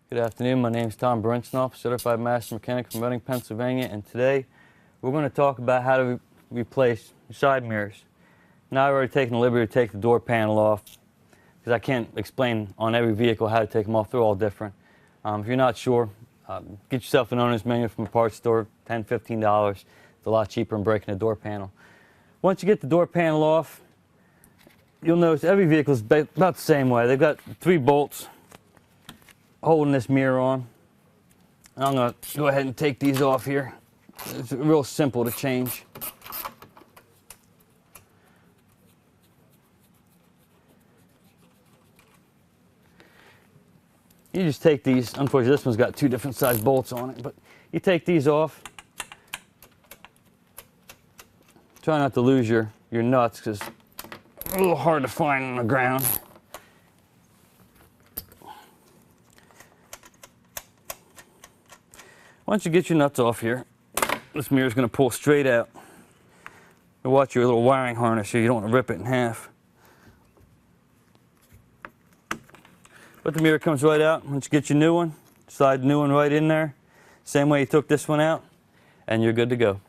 Good afternoon, my name is Tom Brinsonoff, Certified Master Mechanic from Reading, Pennsylvania, and today we're going to talk about how to replace side mirrors. Now I've already taken the liberty to take the door panel off because I can't explain on every vehicle how to take them off. They're all different. If you're not sure, get yourself an owner's manual from a parts store, $10, $15. It's a lot cheaper than breaking a door panel. Once you get the door panel off, you'll notice every vehicle is about the same way. They've got 3 bolts holding this mirror on. I'm going to go ahead and take these off here. It's real simple to change. You just take these, unfortunately this one's got 2 different size bolts on it, but you take these off. Try not to lose your nuts because it's a little hard to find on the ground. Once you get your nuts off here, this mirror is going to pull straight out. You watch your little wiring harness here, you don't want to rip it in half. But the mirror comes right out. Once you get your new one, slide the new one right in there. Same way you took this one out, and you're good to go.